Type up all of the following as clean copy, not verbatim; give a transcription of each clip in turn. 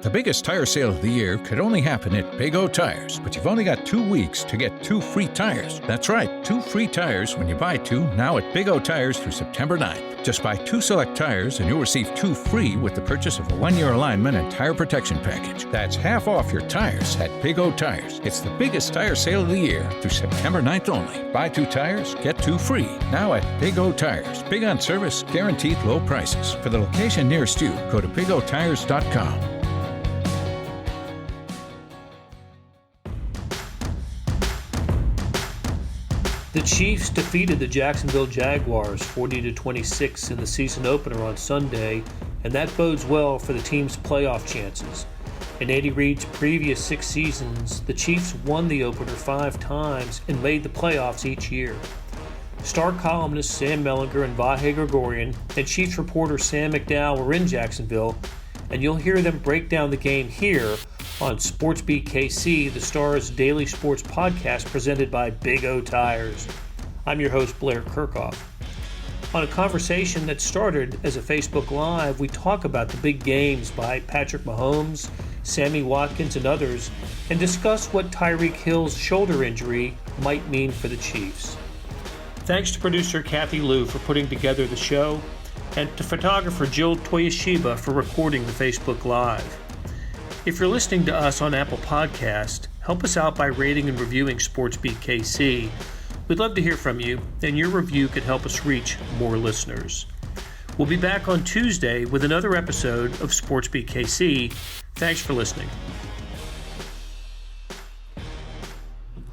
The biggest tire sale of the year could only happen at Big O Tires, but you've only got 2 weeks to get 2 free tires. That's right, 2 free tires when you buy 2 now at Big O Tires through September 9th. Just buy 2 select tires and you'll receive 2 free with the purchase of a 1-year alignment and tire protection package. That's half off your tires at Big O Tires. It's the biggest tire sale of the year through September 9th only. Buy 2 tires, get 2 free. Now at Big O Tires. Big on service, guaranteed low prices. For the location nearest you, go to bigotires.com. The Chiefs defeated the Jacksonville Jaguars 40-26 in the season opener on Sunday, and that bodes well for the team's playoff chances. In Andy Reid's previous 6 seasons, the Chiefs won the opener 5 times and made the playoffs each year. Star columnists Sam Mellinger and Vahe Gregorian and Chiefs reporter Sam McDowell were in Jacksonville, and you'll hear them break down the game here on SportsBeat KC, the Star's daily sports podcast presented by Big O Tires. I'm your host, Blair Kerkhoff. On a conversation that started as a Facebook Live, we talk about the big games by Patrick Mahomes, Sammy Watkins, and others, and discuss what Tyreek Hill's shoulder injury might mean for the Chiefs. Thanks to producer Kathy Liu for putting together the show, and to photographer Jill Toyoshiba for recording the Facebook Live. If you're listening to us on Apple Podcast, help us out by rating and reviewing SportsBeat KC. We'd love to hear from you, and your review could help us reach more listeners. We'll be back on Tuesday with another episode of SportsBeat KC. Thanks for listening.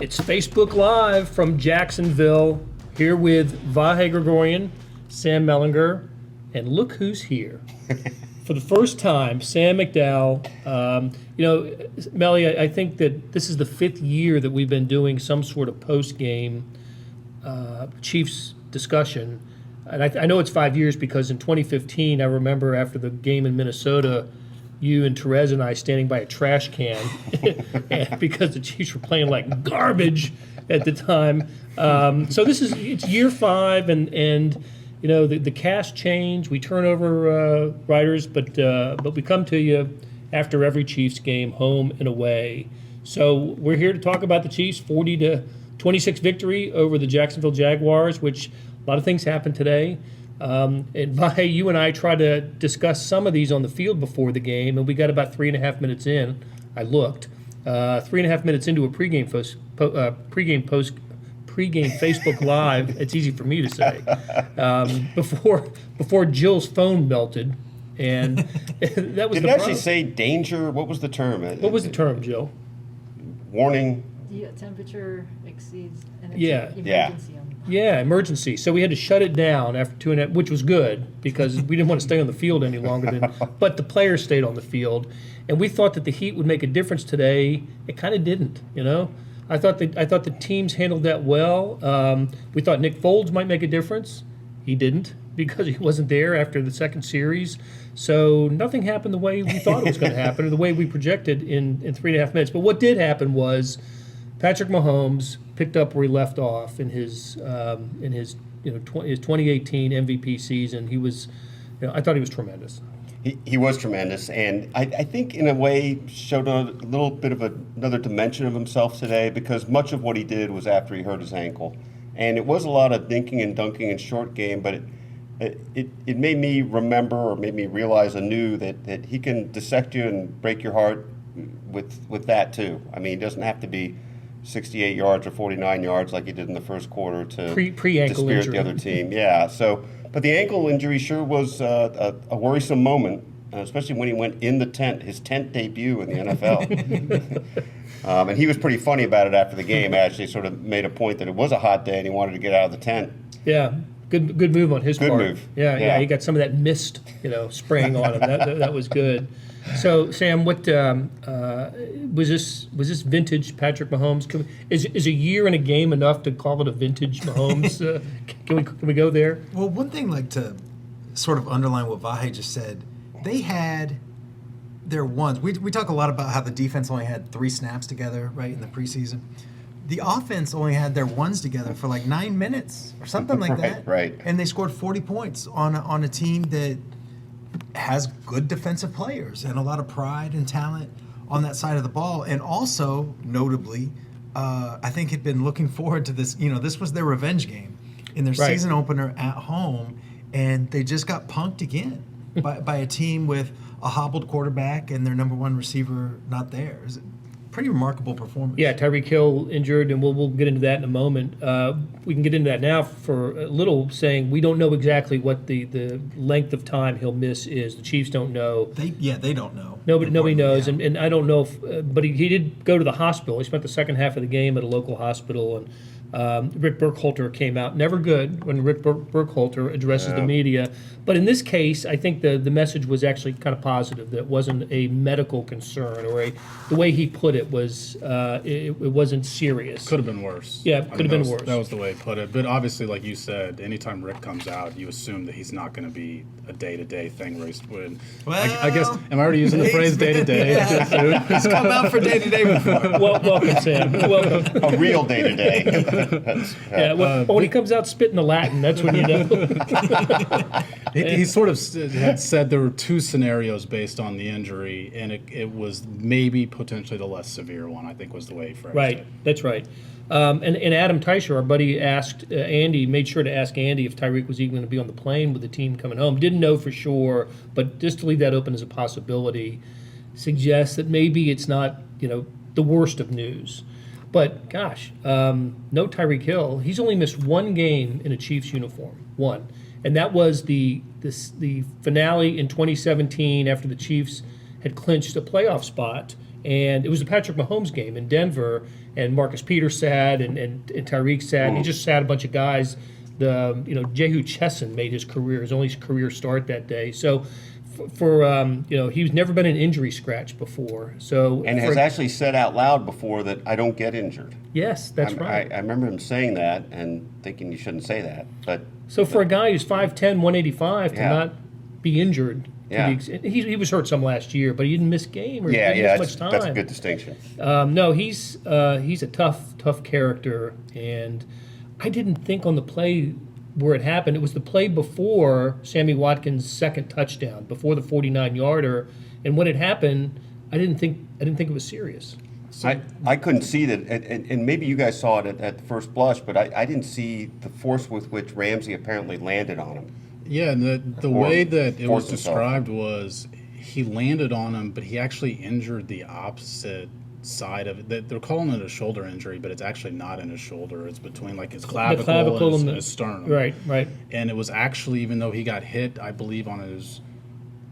It's Facebook Live from Jacksonville, here with Vahe Gregorian, Sam Mellinger, and look who's here. For the first time, Sam McDowell. Melly, I think that this is the 5th year that we've been doing some sort of post-game Chiefs discussion. And I know it's 5 years because in 2015, I remember after the game in Minnesota, you and Therese and I standing by a trash can because the Chiefs were playing like garbage at the time. So it's year 5, and you know, the cast change, we turn over writers, but we come to you after every Chiefs game, home and away. So we're here to talk about the Chiefs' 40-26 victory over the Jacksonville Jaguars, which a lot of things happened today. And Vahe, you and I tried to discuss some of these on the field before the game, and we got about 3.5 minutes in. I looked. 3.5 minutes into a pregame Facebook Live, it's easy for me to say, before Jill's phone melted, and that was Did it actually say danger? What was the term? What was the term, Jill? Warning. The temperature exceeds an emergency. on Yeah, emergency. So we had to shut it down after 2.5, which was good because we didn't want to stay on the field any longer. But the players stayed on the field, and we thought that the heat would make a difference today. It kind of didn't, you know. I thought the teams handled that well. We thought Nick Foles might make a difference. He didn't because he wasn't there after the second series. So nothing happened the way we thought it was going to happen or the way we projected in 3.5 minutes. But what did happen was Patrick Mahomes picked up where he left off in his 2018 MVP season. He was, I thought he was tremendous. He was tremendous, and I think in a way showed a little bit of another dimension of himself today because much of what he did was after he hurt his ankle. And it was a lot of dinking and dunking in short game, but it made me remember or made me realize anew that he can dissect you and break your heart with that too. I mean, he doesn't have to be 68 yards or 49 yards like he did in the first quarter to pre-ankle spirit injury. The other team. Yeah, so... But the ankle injury sure was a worrisome moment, especially when he went in the tent, his tent debut in the NFL. And he was pretty funny about it after the game. Actually, sort of made a point that it was a hot day and he wanted to get out of the tent. Yeah, good move on his part. Good move. Yeah, he got some of that mist, spraying on him. That was good. So, Sam, what was this vintage Patrick Mahomes? Is a year in a game enough to call it a vintage Mahomes? Can we go there? Well, one thing to sort of underline what Vahe just said, they had their ones. We talk a lot about how the defense only had 3 snaps together, right, in the preseason. The offense only had their ones together for like 9 minutes or something like that. Right. And they scored 40 points on a team that has good defensive players and a lot of pride and talent on that side of the ball. And also, notably, I think had been looking forward to this. This was their revenge game in their season opener at home, and they just got punked again by a team with a hobbled quarterback and their number one receiver not there. It's a pretty remarkable performance. Yeah, Tyreek Hill injured, and we'll get into that in a moment. We can get into that now for a little, saying we don't know exactly what the length of time he'll miss is. The Chiefs don't know. They don't know. Nobody knows, Yeah. and I don't know if, but he did go to the hospital. He spent the second half of the game at a local hospital, and Rick Burkhalter came out. Never good when Rick Burkhalter addresses the media. But in this case, I think the message was actually kind of positive. That it wasn't a medical concern, or the way he put it was it wasn't serious. Could have been worse. Yeah, could have been worse. That was the way he put it. But obviously, like you said, anytime Rick comes out, you assume that he's not going to be a day-to-day thing. Where he's, I guess, am I already using the phrase day-to-day? He's come out for day-to-day before. Welcome, Sam. Welcome. A real day-to-day. Yeah, when he comes out spitting the Latin, that's when you know. He sort of had said there were two scenarios based on the injury, and it was maybe potentially the less severe one, I think was the way he phrased it. Right, that's right. And Adam Teicher, our buddy, asked Andy, made sure to ask Andy if Tyreek was even going to be on the plane with the team coming home. Didn't know for sure, but just to leave that open as a possibility suggests that maybe it's not, the worst of news. But gosh, no Tyreek Hill. He's only missed one game in a Chiefs uniform, one, and that was the finale in 2017 after the Chiefs had clinched a playoff spot, and it was the Patrick Mahomes game in Denver, and Marcus Peters sat and Tyreek sat. And he just sat a bunch of guys. Jehu Chesson made his only career start that day. So. He's never been an injury scratch before. And has actually said out loud before that I don't get injured. Yes, that's right. I remember him saying that and thinking you shouldn't say that. But for a guy who's 5'10", 185 to not be injured, he was hurt some last year, but he didn't miss game or didn't miss much time. That's a good distinction. No, he's a tough character, and I didn't think on the play where it happened. It was the play before Sammy Watkins' second touchdown, before the 49-yarder, and when it happened, I didn't think it was serious. I couldn't see that, and maybe you guys saw it at the first blush, but I didn't see the force with which Ramsey apparently landed on him. Yeah, and the way that it was described was he landed on him, but he actually injured the opposite side of it. They're calling it a shoulder injury, but it's actually not in his shoulder. It's between like his clavicle and his sternum. Right. And it was actually, even though he got hit, I believe on his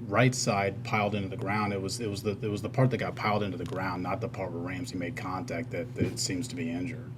right side piled into the ground, it was the part that got piled into the ground, not the part where Ramsey made contact that seems to be injured.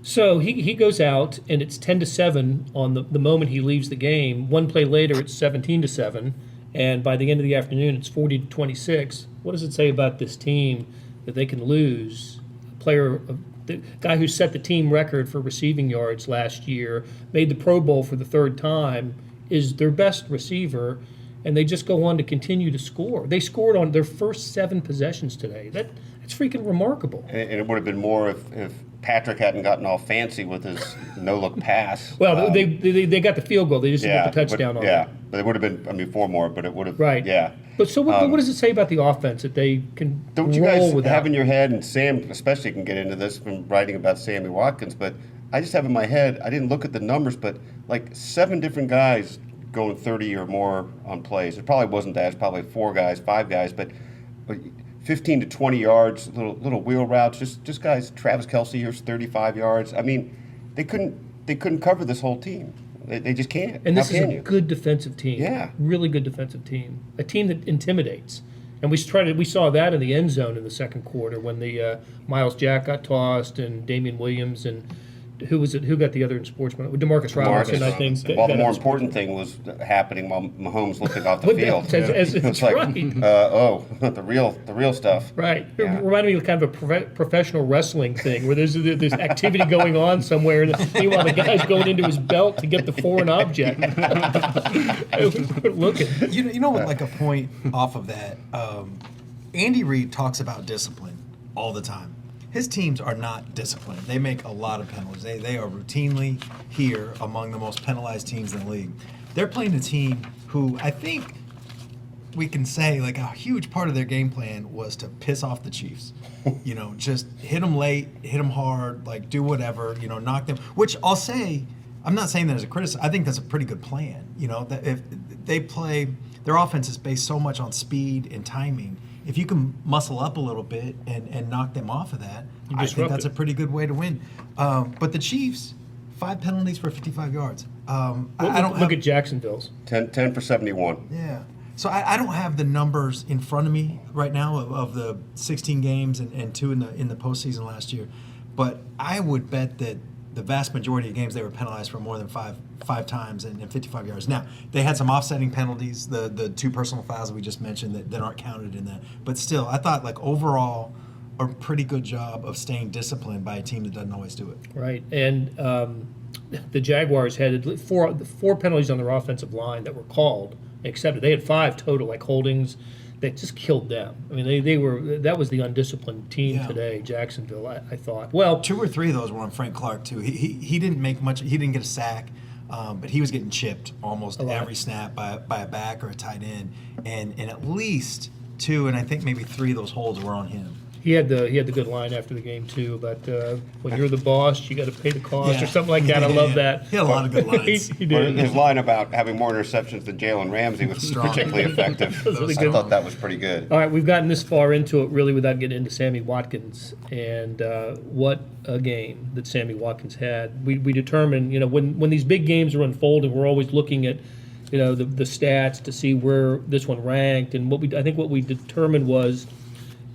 So he goes out, and it's 10-7 on the moment he leaves the game. One play later, it's 17-7, and by the end of the afternoon, it's 40-26. What does it say about this team that they can lose? The guy who set the team record for receiving yards last year, made the Pro Bowl for the third time, is their best receiver, and they just go on to continue to score. They scored on their first 7 possessions today. That's freaking remarkable. And it would have been more if Patrick hadn't gotten all fancy with his no-look pass. Well, they got the field goal. They just didn't get the touchdown on it. Yeah, but it would have been 4 more, but it would have. Right. Yeah. But so what does it say about the offense that they can Don't you roll guys without? have in your head, and Sam especially can get into this from writing about Sammy Watkins, but I just have in my head, I didn't look at the numbers, but like 7 different guys going 30 or more on plays. It probably wasn't that. It's probably 4 guys, 5 guys, but 15 to 20 yards, little wheel routes. Just guys. Travis Kelce here's 35 yards. I mean, they couldn't cover this whole team. They just can't. And this is a good defensive team. Yeah, really good defensive team. A team that intimidates. And we saw that in the end zone in the second quarter when the Miles Jack got tossed and Damian Williams and who was it? Who got the other in sportsman? DeMarcus Robinson, I think. Well, the more important thing was happening while Mahomes looking off the field. It's like, right. The real stuff. Right. Yeah. It reminded me of kind of a professional wrestling thing where there's activity going on somewhere, and meanwhile the guy's going into his belt to get the foreign object. Looking. You know what? Like a point off of that, Andy Reid talks about discipline all the time. His teams are not disciplined. They make a lot of penalties. They are routinely here among the most penalized teams in the league. They're playing a team who I think we can say like a huge part of their game plan was to piss off the Chiefs. Just hit them late, hit them hard, like do whatever, knock them. Which I'll say, I'm not saying that as a criticism. I think that's a pretty good plan. That if they play, their offense is based so much on speed and timing. If you can muscle up a little bit and knock them off of that, I think that's a pretty good way to win. But the Chiefs, 5 penalties for 55 yards. I don't look at Jacksonville's 10 for 71. Yeah. So I don't have the numbers in front of me right now of the 16 games and 2 in the postseason last year, but I would bet that the vast majority of games they were penalized for more than five times and 55 yards. Now they had some offsetting penalties, the 2 personal fouls that we just mentioned that aren't counted in that, but still I thought like overall a pretty good job of staying disciplined by a team that doesn't always do it. Right, and the Jaguars had four penalties on their offensive line that were called, accepted. They had 5 total, like holdings, that just killed them. I mean, that was the undisciplined team today, Jacksonville. I thought. Well, 2 or 3 of those were on Frank Clark too. He didn't make much. He didn't get a sack, but he was getting chipped almost every snap by a back or a tight end, and at least 2, and I think maybe 3 of those holds were on him. He had the good line after the game too about when you're the boss, you got to pay the cost or something like that. I love that. He had a lot of good lines. he did. His line about having more interceptions than Jalen Ramsey was particularly effective. I thought that was pretty good. All right, we've gotten this far into it really without getting into Sammy Watkins, and what a game that Sammy Watkins had. We determined, when these big games are unfolding, we're always looking at the stats to see where this one ranked, and I think what we determined was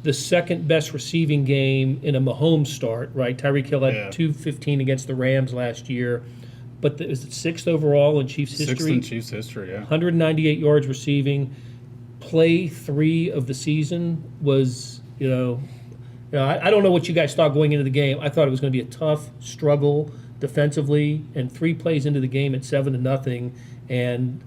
the second best receiving game in a Mahomes start, right? Tyreek Hill had 215 against the Rams last year, but is it 6th overall in Chiefs history? 6th in Chiefs history, yeah. 198 yards receiving. Play 3 of the season was, I don't know what you guys thought going into the game. I thought it was going to be a tough struggle defensively, and 3 plays into the game at 7-0, and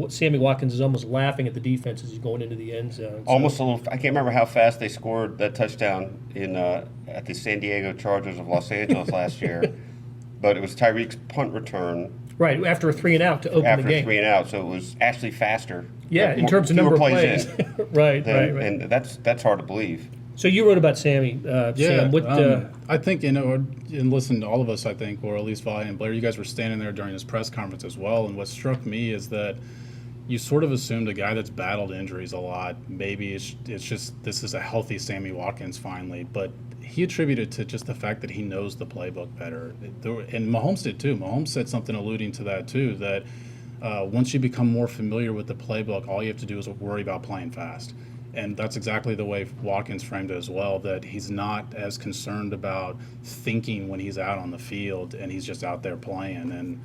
Sammy Watkins is almost laughing at the defense as he's going into the end zone. So. Almost a little. I can't remember how fast they scored that touchdown at the San Diego Chargers of Los Angeles last year, but it was Tyreek's punt return. Right, after a 3-and-out to open the game. After a 3-and-out, so it was actually faster. Yeah, in terms of number of plays. right. And that's hard to believe. So you wrote about Sammy, Sam. I think, and listen, all of us, I think, or at least Vahe and Blair, you guys were standing there during his press conference as well, and what struck me is that you sort of assumed a guy that's battled injuries a lot, maybe it's just this is a healthy Sammy Watkins finally, but he attributed to just the fact that he knows the playbook better. And Mahomes did too. Mahomes said something alluding to that too, that once you become more familiar with the playbook, all you have to do is worry about playing fast. And that's exactly the way Watkins framed it as well, that he's not as concerned about thinking when he's out on the field and he's just out there playing. And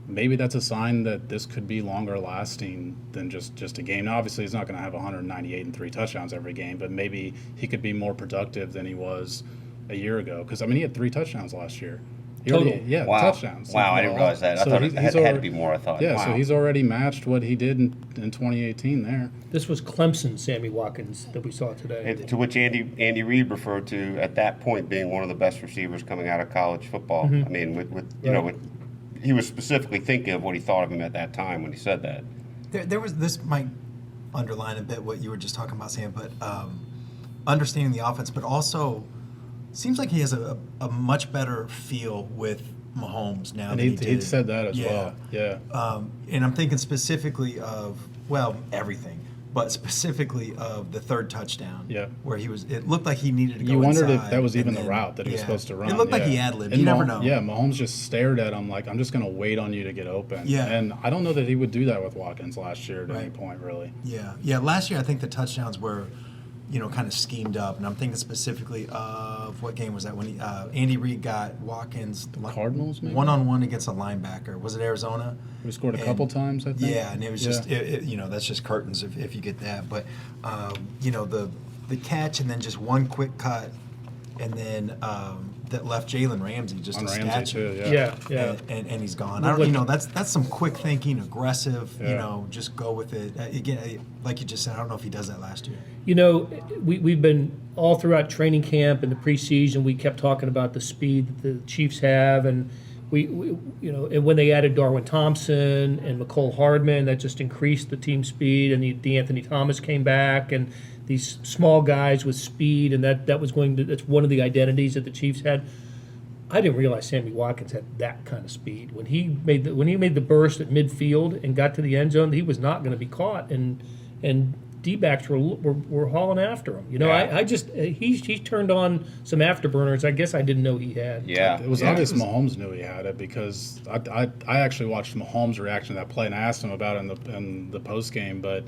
maybe that's a sign that this could be longer lasting than just a game. Now, obviously, he's not going to have 198 and 3 touchdowns every game, but maybe he could be more productive than he was a year ago. Because, he had 3 touchdowns last year. Total. Wow, Touchdowns. I didn't realize that. I thought it had to be more, I thought. Yeah, wow. So he's already matched what he did in 2018 there. This was Clemson Sammy Watkins that we saw today. To which Andy Reid referred to at that point being one of the best receivers coming out of college football. Mm-hmm. He was specifically thinking of what he thought of him at that time when he said that. There was, this might underline a bit what you were just talking about, Sam, but understanding the offense, but also seems like he has a much better feel with Mahomes now. And than he said that as well. Yeah. And I'm thinking specifically of, everything, but specifically of the 3rd touchdown. Yeah. Where it looked like he needed to go You wondered inside, if that was even then, the route that he was supposed to run. It looked like he ad-libbed. And You never know. Yeah, Mahomes just stared at him like, I'm just going to wait on you to get open. Yeah. And I don't know that he would do that with Watkins last year at any point, really. Yeah. Yeah, last year I think the touchdowns were kind of schemed up, and I'm thinking specifically of what game was that when Andy Reid got Watkins The Cardinals, maybe? one-on-one against a linebacker. Was it Arizona? We scored a couple times, I think. Yeah, and it was just that's just curtains if you get that. But the catch and then just one quick cut, and then that left Jalen Ramsey just On a Ramsey statue. too, Yeah. And he's gone. I don't, that's some quick thinking, aggressive. Just go with it. Again, like you just said, I don't know if he does that last year. We've been all throughout training camp and the preseason. We kept talking about the speed that the Chiefs have, and and when they added Darwin Thompson and McCole Hardman, that just increased the team speed, and the Anthony Thomas came back, and these small guys with speed, and that's one of the identities that the Chiefs had. I didn't realize Sammy Watkins had that kind of speed. When he made the burst at midfield and got to the end zone, he was not going to be caught, and D-backs were hauling after him. He turned on some afterburners. I guess I didn't know he had. Yeah, it was obvious Mahomes knew he had it, because I actually watched Mahomes' reaction to that play, and I asked him about it in the post game. But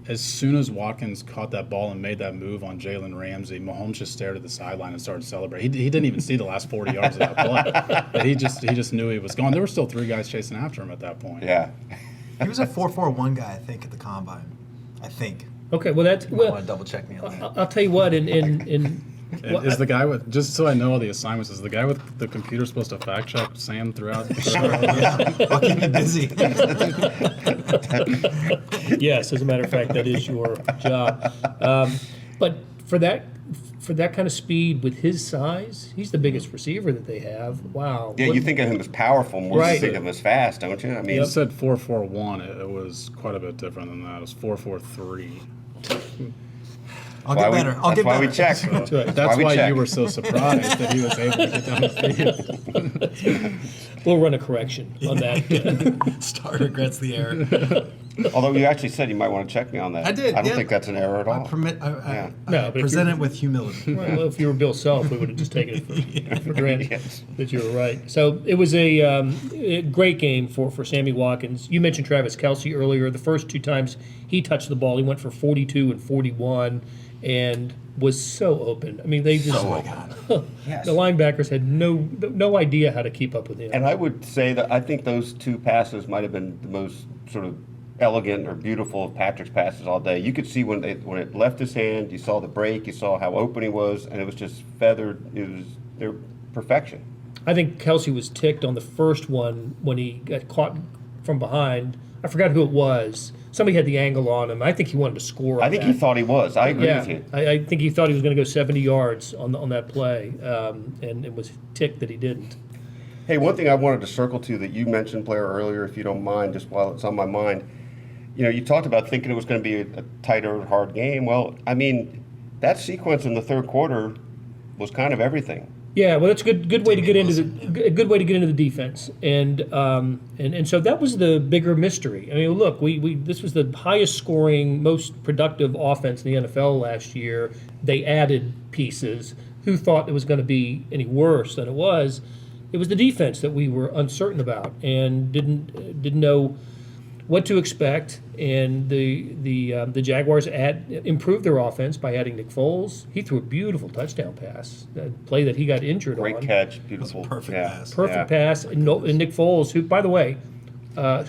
as soon as Watkins caught that ball and made that move on Jalen Ramsey, Mahomes just stared at the sideline and started celebrating. He didn't even see the last 40 yards of that play. But he just knew he was gone. There were still 3 guys chasing after him at that point. Yeah. He was a 4.41 guy, I think, at the combine. I think. Okay, well that's You might want to double check me on that. I'll tell you what. Is the guy with, just so I know all the assignments, is the guy with the computer supposed to fact check Sam throughout? I'll keep you busy. Yes, as a matter of fact, that is your job. But for that kind of speed with his size, he's the biggest receiver that they have. Wow. Yeah, you think of him as powerful more than you think of him as fast, don't you? I mean, You said 4.41. It was quite a bit different than that. It was 4.43. I'll get better. I'll get better. That's why we check. That's right. That's why check. you were so surprised that he was able to get down the field. We'll run a correction on that. Star regrets the error. Although you actually said you might want to check me on that. I did. I don't yeah. think that's an error at all. I No, but if present you're- it with humility. Well, if you were Bill Self, we would have just taken it for granted Yes. that you were right. So it was a great game for Sammy Watkins. You mentioned Travis Kelce earlier. The first 2 times he touched the ball, he went for 42 and 41 and was so open. I mean, they just Yes. the linebackers had no idea how to keep up with him. And I would say that I think those 2 passes might have been the most sort of elegant or beautiful of Patrick's passes all day. You could see when it left his hand, you saw the break, you saw how open he was, and it was just feathered. It was their perfection. I think Kelce was ticked on the first one when he got caught from behind. I forgot who it was. Somebody had the angle on him. I think he wanted to score. I think he thought he was. I agree with you. I think he thought he was going to go 70 yards on that play, and it was ticked that he didn't. Hey, one thing I wanted to circle to that you mentioned, Blair, earlier, if you don't mind, just while it's on my mind. You talked about thinking it was going to be a tighter, hard game. Well, I mean, that sequence in the third quarter was kind of everything. Yeah, well, that's a good way to get into a good way to get into the defense, and so that was the bigger mystery. I mean, look, this was the highest scoring, most productive offense in the NFL last year. They added pieces. Who thought it was going to be any worse than it was? It was the defense that we were uncertain about and didn't know what to expect, and the Jaguars improved their offense by adding Nick Foles. He threw a beautiful touchdown pass, a play that he got injured on. Great catch, beautiful. Perfect pass. Perfect pass. And Nick Foles, who, by the way,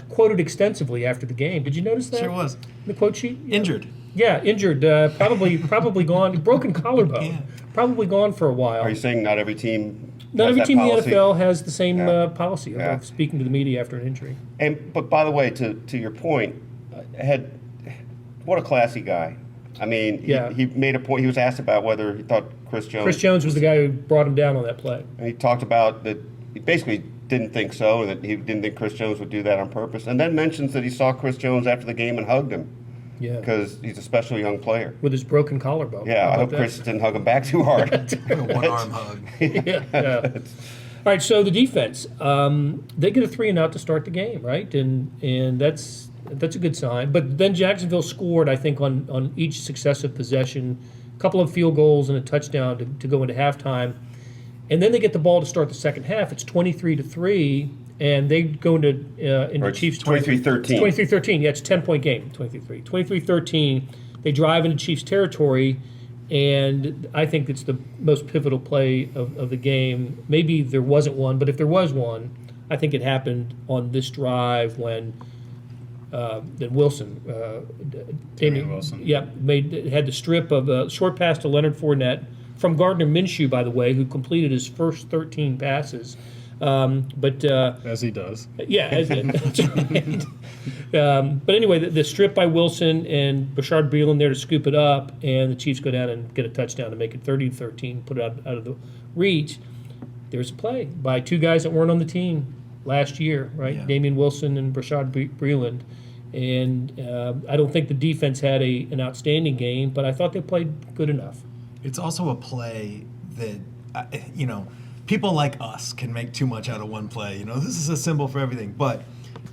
quoted extensively after the game. Did you notice that? Sure was. The quote sheet? Injured. Yeah, injured. Probably gone. Broken collarbone. Yeah. Probably gone for a while. Are you saying not every team? Not has every that team in the policy? NFL has the same Yeah. policy Yeah. of speaking to the media after an injury. But by the way, to your point, what a classy guy. I mean, Yeah. he made a point. He was asked about whether he thought Chris Jones was the guy who brought him down on that play. And he talked about that he basically didn't think so, and that he didn't think Chris Jones would do that on purpose. And then mentions that he saw Chris Jones after the game and hugged him Yeah. because he's a special young player. With his broken collarbone. Yeah, How I about hope that? Chris didn't hug him back too hard. A one-arm hug. Yeah. All right, so the defense, they get a 3-and-out to start the game, right? And that's a good sign. But then Jacksonville scored, I think, on each successive possession, a couple of field goals and a touchdown to go into halftime. And then they get the ball to start the second half. It's 23-3, and they go into Chiefs 23-13. 23-13. Yeah, it's a 10-point game. 23-3. 23-13. They drive into Chiefs territory. And I think it's the most pivotal play of the game. Maybe there wasn't one, but if there was one, I think it happened on this drive when Wilson, Damian Wilson. Yeah, had the strip of a short pass to Leonard Fournette from Gardner Minshew, by the way, who completed his first 13 passes. As he does. Yeah, that's right. But anyway, the strip by Wilson and Bashard Breeland there to scoop it up, and the Chiefs go down and get a touchdown to make it 30-13, put it out of the reach. there's a play by two guys that weren't on the team last year, right? Yeah. Damian Wilson and Brashad Breeland. And I don't think the defense had an outstanding game, but I thought they played good enough. It's also a play that, people like us can make too much out of one play. This is a symbol for everything. But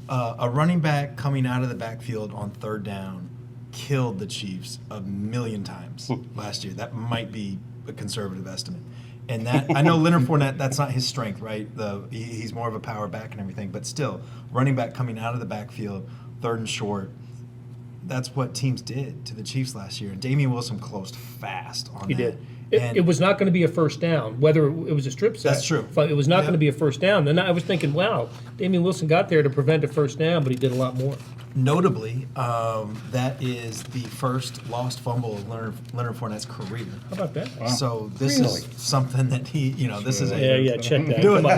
a running back coming out of the backfield on third down killed the Chiefs a million times last year. That might be a conservative estimate. And that, I know Leonard Fournette, that's not his strength, right? He's more of a power back and everything. But still, running back coming out of the backfield, third and short, that's what teams did to the Chiefs last year. And Damian Wilson closed fast on He that. did. It was not going to be a first down, whether it was a strip sack. That's true. It was not going to be a first down. And I was thinking, wow, Damian Wilson got there to prevent a first down, but he did a lot more. Notably, that is the first lost fumble of Leonard Fournette's career. How about that? Wow. So this is something that this is Yeah, check that. Do it. Come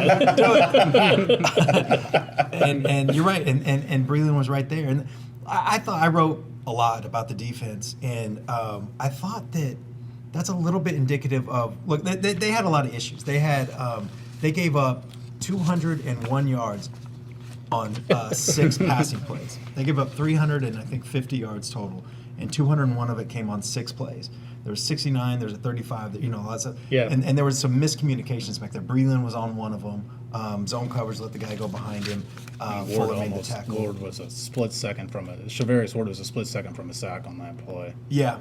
on. and you're right, and Breeland was right there. And I thought I wrote a lot about the defense, and I thought that's a little bit indicative of they had a lot of issues. They gave up 201 yards on 6 passing plays. They gave up 350 yards total, and 201 of it came on 6 plays. There was 69, there's a 35, lots of, Yeah. and there was some miscommunications back there. Breeland was on one of them. Zone coverage, let the guy go behind him. Fuller made the tackle. Ward was a split second from it. Shavarius Ward was a split second from a sack on that play. Yeah.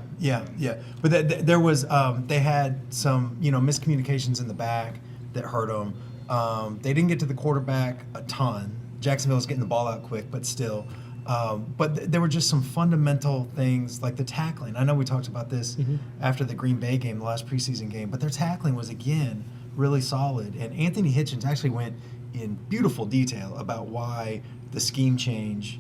But there was they had some miscommunications in the back that hurt them. They didn't get to the quarterback a ton. Jacksonville was getting the ball out quick, but still. But there were just some fundamental things like the tackling. I know we talked about this after the Green Bay game, the last preseason game, but their tackling was again really solid. And Anthony Hitchens actually went in beautiful detail about why the scheme change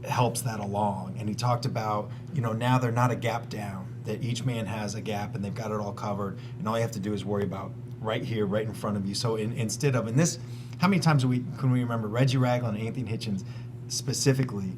helps that along. And he talked about, now they're not a gap down, that each man has a gap and they've got it all covered. And all you have to do is worry about right here, right in front of you. So instead of, how many times can we remember Reggie Ragland and Anthony Hitchens specifically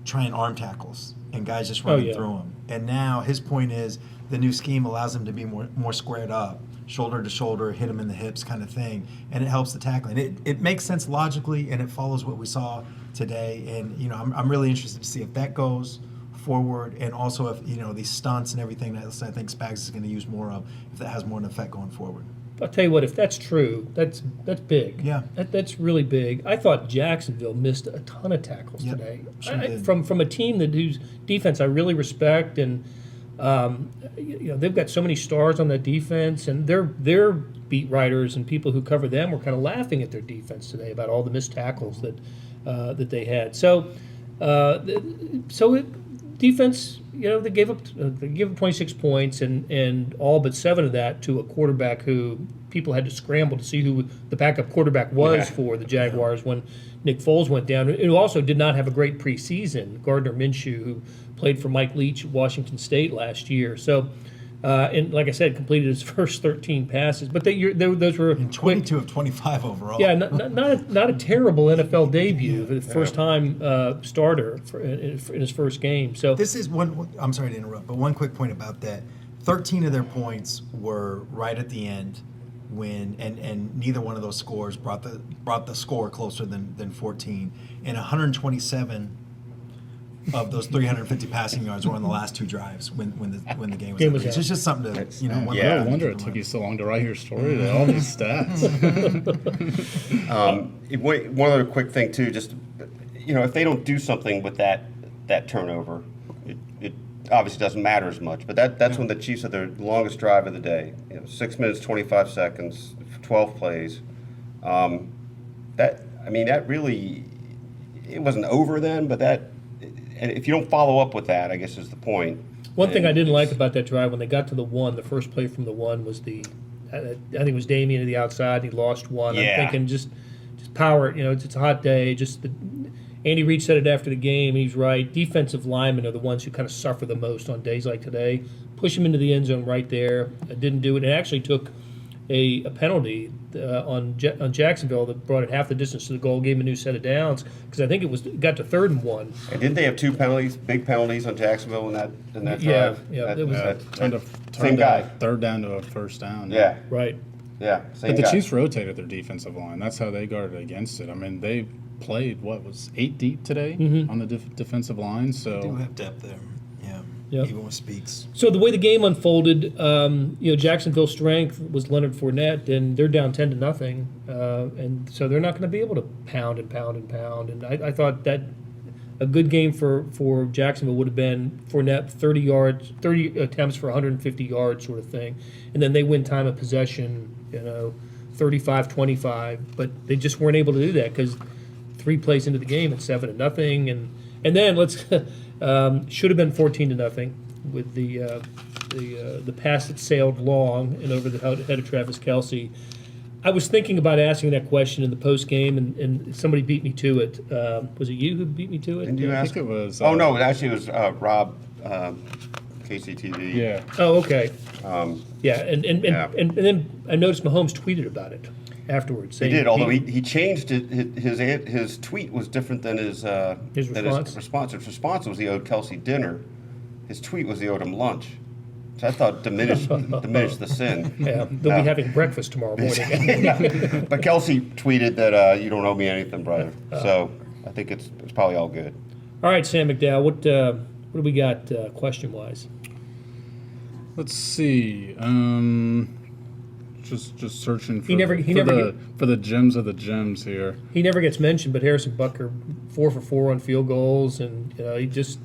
trying arm tackles and guys just running through them? And now his point is the new scheme allows them to be more squared up, shoulder to shoulder, hit them in the hips kind of thing, and it helps the tackling. It makes sense logically, and it follows what we saw today. And I'm really interested to see if that goes forward, and also if these stunts and everything that I think Spags is going to use more of, if that has more an effect going forward. I'll tell you what, if that's true, that's big. Yeah. That's really big. I thought Jacksonville missed a ton of tackles today. Sure did. From a team whose defense I really respect, and they've got so many stars on that defense, and their beat writers and people who cover them were kind of laughing at their defense today about all the missed tackles that they had. Defense, they gave up 26 points, and all but 7 of that to a quarterback who people had to scramble to see who the backup quarterback was for the Jaguars when Nick Foles went down. Who also did not have a great preseason, Gardner Minshew, who played for Mike Leach at Washington State last year. So, and like I said, completed his first 13 passes. But those were and 22 of 25 overall. Yeah, not a terrible NFL debut for the first time starter in his first game. So this is one. I'm sorry to interrupt, but one quick point about that: 13 of their points were right at the end, and neither one of those scores brought the score closer than 14, and 127 of those 350 passing yards were on the last 2 drives when the game was over. It's just something to No wonder it took you so long to write your story. All these stats. One other quick thing too, just if they don't do something with that turnover, it obviously doesn't matter as much. But that's when the Chiefs had their longest drive of the day. 6 minutes 25 seconds, 12 plays. That really, it wasn't over then, but that. And if you don't follow up with that, I guess is the point. One thing I didn't like about that drive, when they got to the 1, the first play from the 1 was I think it was Damien to the outside, and he lost 1. I'm thinking just power it. It's a hot day. Andy Reid said it after the game. He's right. Defensive linemen are the ones who kind of suffer the most on days like today. Push him into the end zone right there. Didn't do it. It actually took a penalty on Jacksonville that brought it half the distance to the goal, gave him a new set of downs, because I think it got to 3rd and 1. And didn't they have 2 penalties, big penalties on Jacksonville in that drive? Yeah. Turned same guy. 3rd down to a first down. Yeah. Right. Yeah, same But the guy. Chiefs rotated their defensive line. That's how they guarded against it. I mean, they played, was 8 deep today on the defensive line. They do So have depth there. Yeah. Yep. Even with Speaks. So the way the game unfolded, Jacksonville's strength was Leonard Fournette, and they're down 10-0, and so they're not going to be able to pound and pound and pound. And I thought that a good game for Jacksonville would have been Fournette 30 attempts for 150 yards, sort of thing, and then they win time of possession, 35-25. But they just weren't able to do that because 3 plays into the game at 7-0, and then should have been 14-0 with the pass that sailed long and over the head of Travis Kelce. I was thinking about asking that question in the post game, and somebody beat me to it. Was it you who beat me to it? Didn't you I ask? think it was. Oh no, actually it was Rob, KCTV. Yeah. Oh, okay. Yeah, and Yeah. then I noticed Mahomes tweeted about it afterwards. He Saying did, although he changed it. His tweet was different than his response? His response was he owed Kelsey dinner. His tweet was he owed him lunch. So I thought diminished the sin. Yeah, they'll be having breakfast tomorrow morning. But Kelsey tweeted that you don't owe me anything, brother. So I think it's probably all good. All right, Sam McDowell, what do we got question wise? Let's see. Just searching for, for the gems of the gems here. He never gets mentioned, but Harrison Butker 4 for 4 on field goals, and he just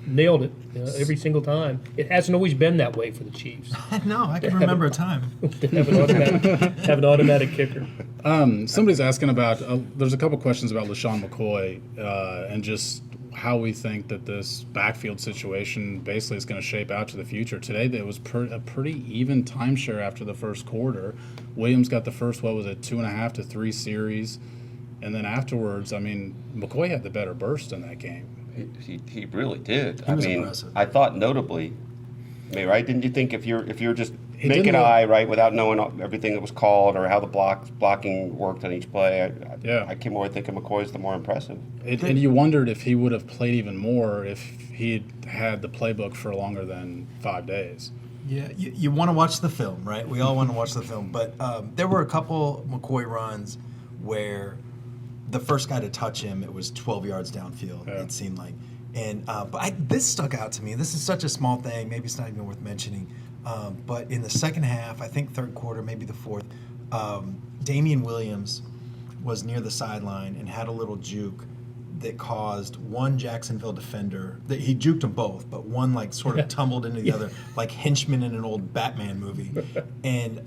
nailed it every single time. It hasn't always been that way for the Chiefs. No, I can remember a time. They have an automatic kicker. Somebody's asking about. There's a couple questions about LaShawn McCoy and just how we think that this backfield situation basically is going to shape out to the future. Today, there was a pretty even timeshare after the first quarter. Williams got the first 2.5 to 3 series, and then afterwards, I mean, McCoy had the better burst in that game. He really did. He was impressive. I thought notably. Right? Didn't you think if you're just He naked didn't look- eye, right, without knowing everything that was called or how the blocking worked on each play, I came away thinking McCoy's the more impressive. And you wondered if he would have played even more if he had the playbook for longer than 5 days. Yeah, you want to watch the film, right? We all want to watch the film. But there were a couple McCoy runs where the first guy to touch him, it was 12 yards downfield, it seemed like. And this stuck out to me. This is such a small thing. Maybe it's not even worth mentioning. But in the second half, I think third quarter, maybe the fourth, Damian Williams was near the sideline and had a little juke that caused one Jacksonville defender, that he juked them both, but one sort of tumbled into the other, like henchman in an old Batman movie. And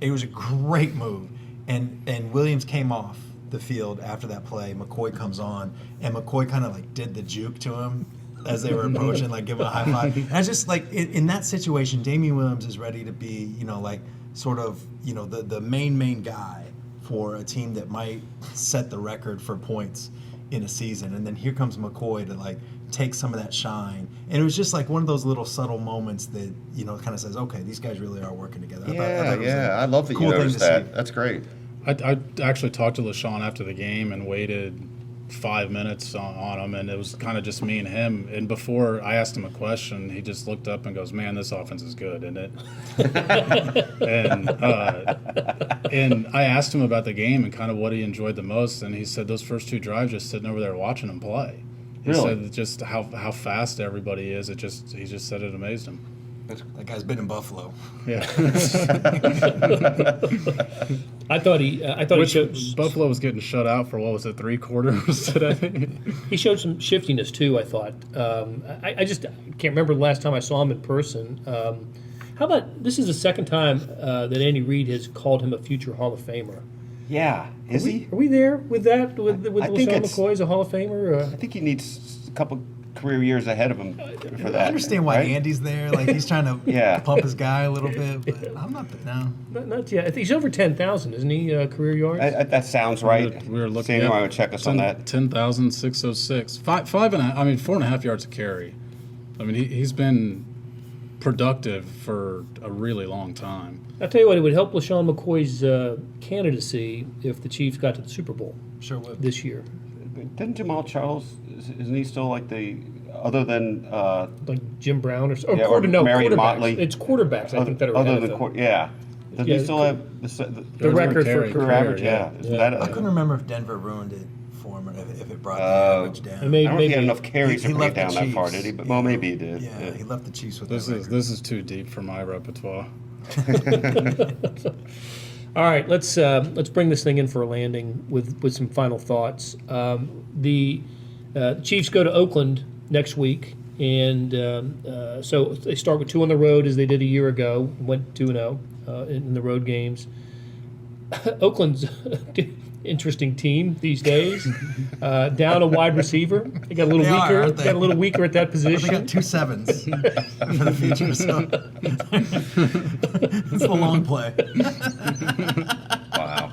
it was a great move. And Williams came off the field after that play. McCoy comes on, and McCoy kind of did the juke to him as they were approaching, give him a high five. And I just in that situation, Damian Williams is ready to be, the main guy for a team that might set the record for points in a season. And then here comes McCoy to take some of that shine. And it was just one of those little subtle moments that, kind of says, okay, these guys really are working together. I thought it was I love that cool you thing noticed to that. see. That's great. I actually talked to LaShawn after the game and waited 5 minutes on him, and it was kind of just me and him. And before I asked him a question, he just looked up and goes, "Man, this offense is good, isn't it?" and I asked him about the game and kind of what he enjoyed the most, and he said those first 2 drives, just sitting over there watching him play. He Really? said just how fast everybody is. He just said it amazed him. That guy's been in Buffalo. Yeah. I thought he showed Buffalo was getting shut out for 3 quarters today. he showed some shiftiness too. I thought. I just can't remember the last time I saw him in person. How about this is the second time that Andy Reid has called him a future Hall of Famer. Yeah. Is he? Are we there with that? With I think LaShawn it's- McCoy as a Hall of Famer? I think he needs a couple career years ahead of him for that. I understand why right? Andy's there. He's trying to Yeah. pump his guy a little bit, but I'm not. No. Not yet. I think he's over 10,000, isn't he? Career yards. That sounds right. We were looking Samuel at would check us on that. 10,606. 4.5 yards of carry. I mean, he's been productive for a really long time. I'll tell you what, it would help LaShawn McCoy's candidacy if the Chiefs got to the Super Bowl this year. Didn't Jamal Charles, isn't he still other than Like Jim Brown or Marion quarterbacks. Motley? It's quarterbacks, I think, that are ahead of them. yeah. Does Yeah, he still have the record for career average? yeah. Isn't that I couldn't remember if Denver ruined it for him or if it brought the average down. I I mean, don't know if he had maybe- enough carries He to bring it left the down that far, Chiefs. did he? But, well, maybe he did. Yeah, he left the Chiefs with This that is record. this is too deep for my repertoire. All right, let's bring this thing in for a landing with some final thoughts. The Chiefs go to Oakland next week, and so they start with 2 on the road as they did a year ago. Went 2-0 in the road games. Oakland's interesting team these days. Down a wide receiver, they got a little They are, weaker. aren't they? Got a little weaker at that They position. got 2 sevens for the future, so it's the long play. Wow.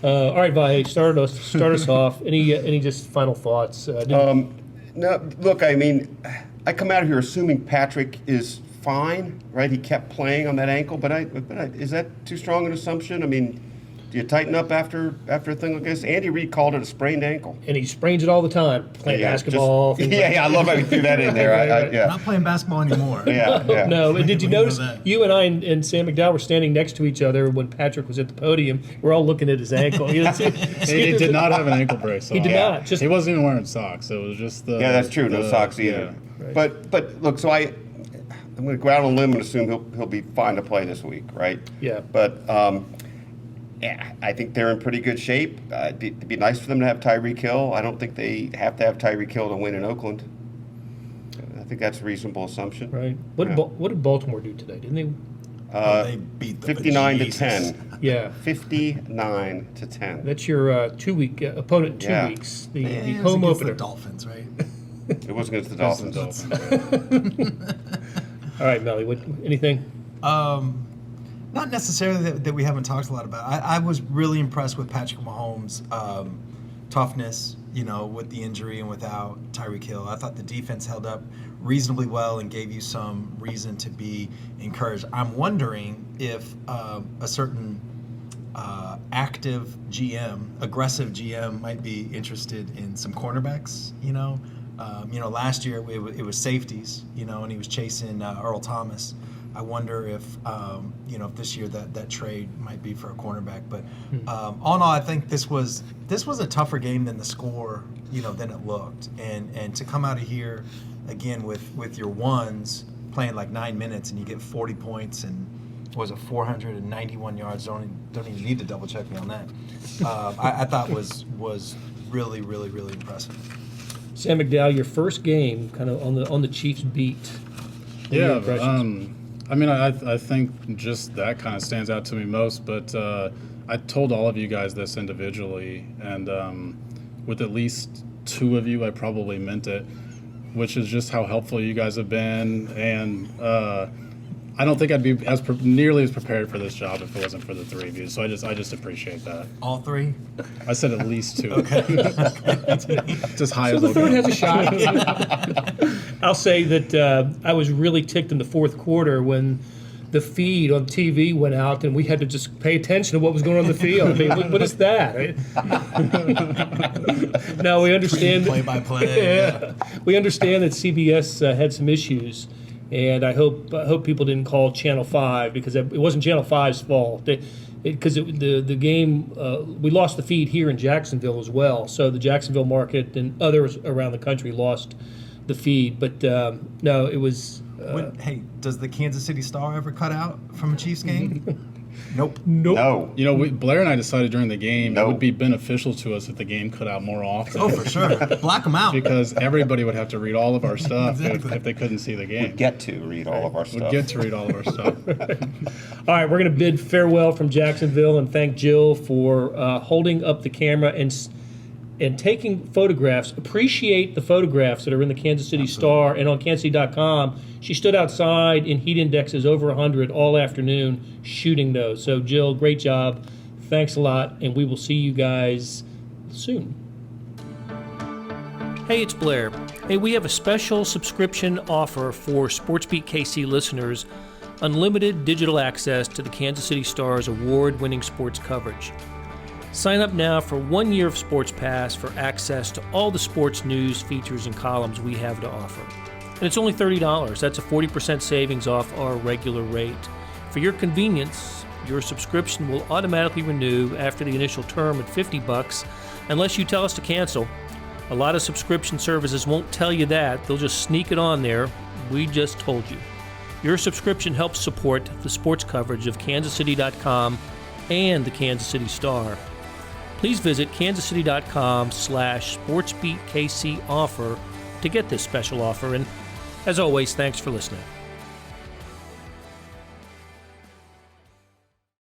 All right, Vahe, start us off. Any just final thoughts? No, look, I mean, I come out of here assuming Patrick is fine, right? He kept playing on that ankle, but is that too strong an assumption? I mean, do you tighten up after a thing like this? Andy Reid called it a sprained ankle. And he sprains it all the time, playing Yeah, basketball. just- things like I love how you threw that in there. Yeah. Not playing basketball anymore. Yeah. No, and did you We know notice that. you and I and Sam McDowell were standing next to each other when Patrick was at the podium? We're all looking at his ankle. You know, He did not have an ankle brace on. He did not. Just He wasn't even wearing socks. It was just the. Yeah, that's true. No the- socks either. yeah. Right. But look, so I'm going to go out on a limb and assume he'll be fine to play this week, right? Yeah. But yeah, I think they're in pretty good shape. It'd be nice for them to have Tyreek Hill. I don't think they have to have Tyreek Hill to win in Oakland. I think that's a reasonable assumption. right. What Yeah. what did Baltimore do today? Didn't they? They beat the 59 to bejesus. 10. Yeah. 59 to 10. That's your 2 week opponent. 2 Yeah. weeks. The Yeah, it was home against opener. the Dolphins, right? It was against the That's the Dolphins. Dolphins. All right, Melly. What? Anything? Not necessarily that we haven't talked a lot about. I was really impressed with Patrick Mahomes' toughness, with the injury and without Tyreek Hill. I thought the defense held up reasonably well and gave you some reason to be encouraged. I'm wondering if a certain active GM, aggressive GM, might be interested in some cornerbacks. Last year it was safeties, and he was chasing Earl Thomas. I wonder if if this year that trade might be for a cornerback. But all in all, I think this was a tougher game than the score, than it looked. And to come out of here again with your ones playing like 9 minutes and you get 40 points and what was it 491 yards? Don't even need to double check me on that. I thought was really really really impressive. Sam McDowell, your first game, kind of on the Chiefs beat. What are your Yeah, impressions? I mean, I think just that kind of stands out to me most. But I told all of you guys this individually, and with at least 2 of you, I probably meant it, which is just how helpful you guys have been. And I don't think I'd be nearly as prepared for this job if it wasn't for the 3 of you. So I just appreciate that. All 3? I said at least 2. Okay. Just high So as the I'll third go. has a shot. I'll say that I was really ticked in the fourth quarter when the feed on TV went out and we had to just pay attention to what was going on in the field. I mean, what is that? No, we understand. Play-by-play. Yeah. We understand that CBS had some issues, and I hope people didn't call Channel 5 because it wasn't Channel 5's fault. Because the game, we lost the feed here in Jacksonville as well. So the Jacksonville market and others around the country lost the feed. But no, it was. Hey, does the Kansas City Star ever cut out from a Chiefs game? Nope. No. Blair and I decided during the game No. it would be beneficial to us if the game cut out more often. Oh, for sure. Block them out. Because everybody would have to read all of our stuff Exactly. if they couldn't see the game. Get to read all of our Would stuff. get to read all of our stuff. All right, we're going to bid farewell from Jacksonville and thank Jill for holding up the camera and taking photographs. Appreciate the photographs that are in the Kansas City Star and on kansascity.com. She stood outside in heat indexes over 100 all afternoon shooting those. So, Jill, great job. Thanks a lot, and we will see you guys soon. Hey, it's Blair. Hey, we have a special subscription offer for SportsBeat KC listeners, unlimited digital access to the Kansas City Star's award-winning sports coverage. Sign up now for 1 year of Sports Pass for access to all the sports news, features, and columns we have to offer. and it's only $30. That's a 40% savings off our regular rate. For your convenience, your subscription will automatically renew after the initial term at $50 unless you tell us to cancel. A lot of subscription services won't tell you that. They'll just sneak it on there. We just told you. Your subscription helps support the sports coverage of kansascity.com and the Kansas City Star. Please visit kansascity.com/sportsbeatkc offer to get this special offer. And as always, thanks for listening.